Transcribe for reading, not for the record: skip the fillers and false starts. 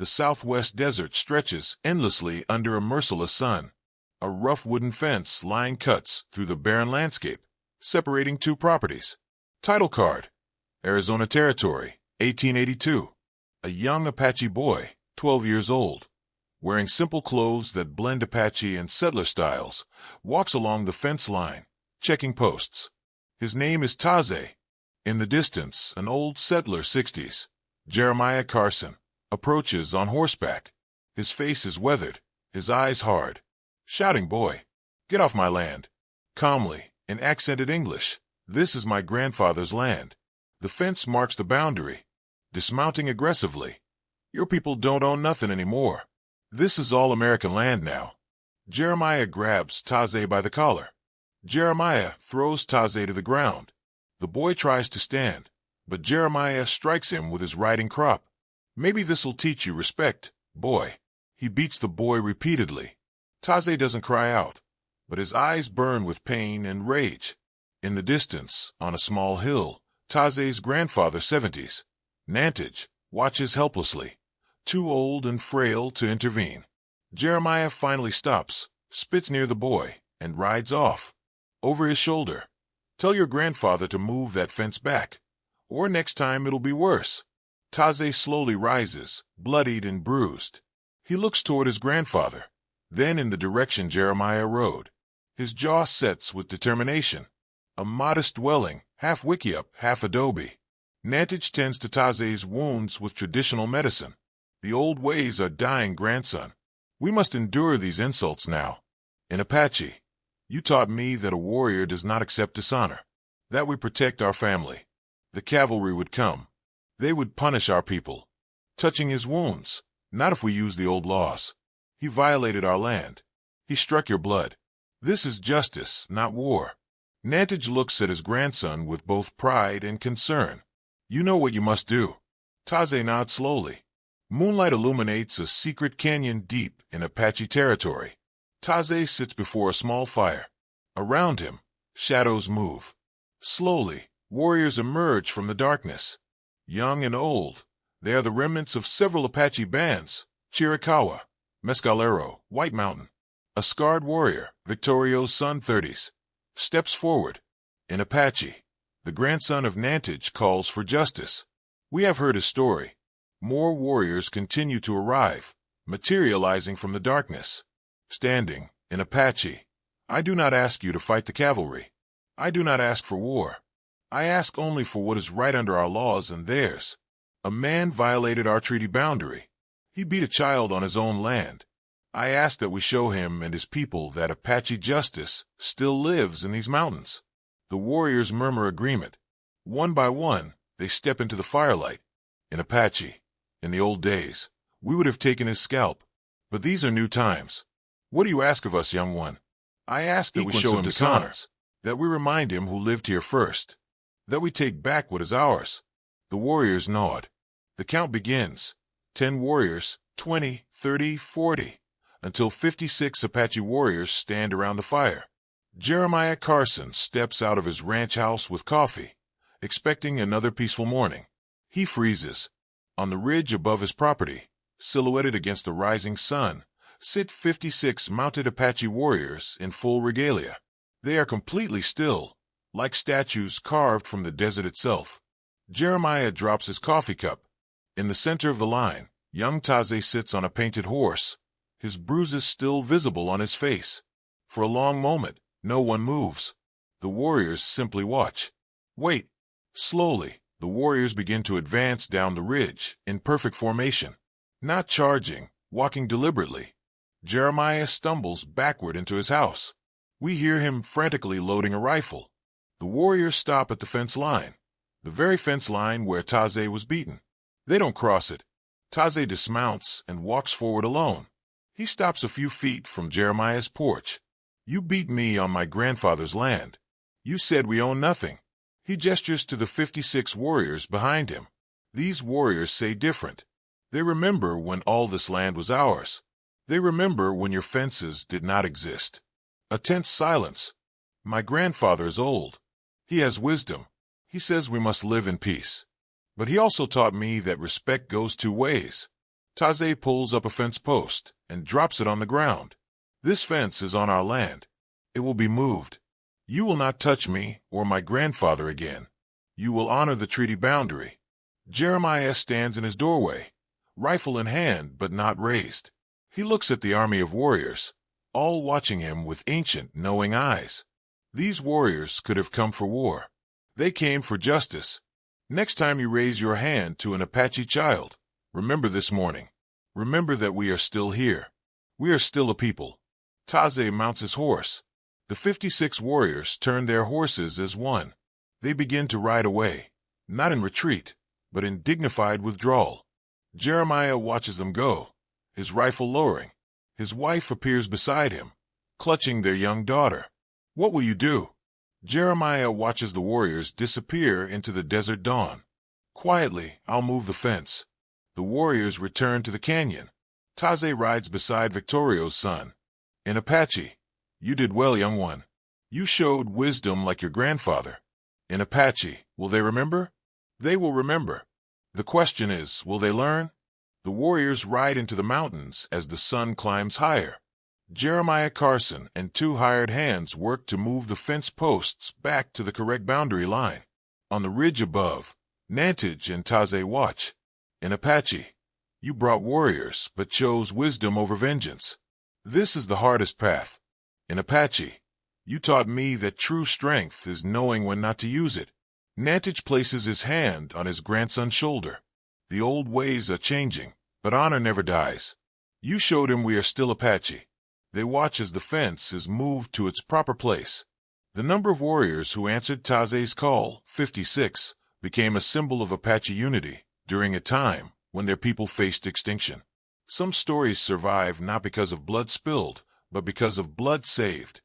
The southwest desert stretches endlessly under a merciless sun. A rough wooden fence line cuts through the barren landscape, separating two properties. Title card: Arizona Territory, 1882. A young Apache boy, 12 years old, wearing simple clothes that blend Apache and settler styles, walks along the fence line, checking posts. His name is Tahzay. In the distance, an old settler, 60s, Jeremiah Carson, approaches on horseback. His face is weathered, his eyes hard. Shouting, "Boy, get off my land." Calmly, in accented English, "This is my grandfather's land." The fence marks the boundary. Dismounting aggressively, "Your people don't own nothing anymore. This is all American land now." Jeremiah grabs Tahzay by the collar. Jeremiah throws Tahzay to the ground. The boy tries to stand, but Jeremiah strikes him with his riding crop. "Maybe this'll teach you respect, boy." He beats the boy repeatedly. Tahzay doesn't cry out, but his eyes burn with pain and rage. In the distance, on a small hill, Tahzay's grandfather, 70s, Nantage, watches helplessly, too old and frail to intervene. Jeremiah finally stops, spits near the boy, and rides off. Over his shoulder, "Tell your grandfather to move that fence back, or next time it'll be worse." Tahzay slowly rises, bloodied and bruised. He looks toward his grandfather, then in the direction Jeremiah rode. His jaw sets with determination. A modest dwelling, half wickiup, half adobe. Nantage tends to Tahzay's wounds with traditional medicine. "The old ways are dying, grandson. We must endure these insults now. In Apache, you taught me that a warrior does not accept dishonor, that we protect our family. The cavalry would come. They would punish our people." Touching his wounds, "Not if we use the old laws. He violated our land. He struck your blood. This is justice, not war." Nantage looks at his grandson with both pride and concern. "You know what you must do." Tahzay nods slowly. Moonlight illuminates a secret canyon deep in Apache territory. Tahzay sits before a small fire. Around him, shadows move. Slowly, warriors emerge from the darkness. Young and old, they are the remnants of several Apache bands: Chiricahua, Mescalero, White Mountain. A scarred warrior, Victorio's son, 30s, steps forward. In Apache, the grandson of Nantage calls for justice. We have heard his story. More warriors continue to arrive, materializing from the darkness. Standing, in Apache, "I do not ask you to fight the cavalry. I do not ask for war. I ask only for what is right under our laws and theirs. A man violated our treaty boundary. He beat a child on his own land. I ask that we show him and his people that Apache justice still lives in these mountains." The warriors murmur agreement. One by one, they step into the firelight. In Apache, in the old days, we would have taken his scalp. But these are new times. "What do you ask of us, young one?" "I ask that we show him dishonor, that we remind him who lived here first, that we take back what is ours." The warriors nod. The count begins. 10 warriors, 20, 30, 40, until 56 Apache warriors stand around the fire. Jeremiah Carson steps out of his ranch house with coffee, expecting another peaceful morning. He freezes. On the ridge above his property, silhouetted against the rising sun, sit 56 mounted Apache warriors in full regalia. They are completely still, like statues carved from the desert itself. Jeremiah drops his coffee cup. In the center of the line, young Tahzay sits on a painted horse, his bruises still visible on his face. For a long moment, no one moves. The warriors simply watch. Wait. Slowly, the warriors begin to advance down the ridge, in perfect formation. Not charging, walking deliberately. Jeremiah stumbles backward into his house. We hear him frantically loading a rifle. The warriors stop at the fence line, the very fence line where Tahzay was beaten. They don't cross it. Tahzay dismounts and walks forward alone. He stops a few feet from Jeremiah's porch. "You beat me on my grandfather's land. You said we own nothing." He gestures to the 56 warriors behind him. These warriors say different. They remember when all this land was ours. They remember when your fences did not exist. A tense silence. "My grandfather is old. He has wisdom. He says we must live in peace. But he also taught me that respect goes two ways. Tahzay pulls up a fence post and drops it on the ground. This fence is on our land. It will be moved. You will not touch me or my grandfather again. You will honor the treaty boundary. Jeremiah stands in his doorway, rifle in hand but not raised. He looks at the army of warriors, all watching him with ancient, knowing eyes. These warriors could have come for war. They came for justice. Next time you raise your hand to an Apache child, remember this morning. Remember that we are still here. We are still a people. Tahzay mounts his horse. The 56 warriors turn their horses as one. They begin to ride away, not in retreat, but in dignified withdrawal. Jeremiah watches them go, his rifle lowering. His wife appears beside him, clutching their young daughter. What will you do? Jeremiah watches the warriors disappear into the desert dawn. Quietly, I'll move the fence. The warriors return to the canyon. Tahzay rides beside Victorio's son. In Apache, you did well, young one. You showed wisdom like your grandfather. In Apache, will they remember? They will remember. The question is, will they learn? The warriors ride into the mountains as the sun climbs higher. Jeremiah Carson and 2 hired hands work to move the fence posts back to the correct boundary line. On the ridge above, Nantij and Tahzay watch. In Apache, you brought warriors but chose wisdom over vengeance. This is the hardest path. In Apache, you taught me that true strength is knowing when not to use it. Nantij places his hand on his grandson's shoulder. The old ways are changing, but honor never dies. You showed him we are still Apache. They watch as the fence is moved to its proper place. The number of warriors who answered Tahzay's call, 56, became a symbol of Apache unity during a time when their people faced extinction. Some stories survive not because of blood spilled, but because of blood saved.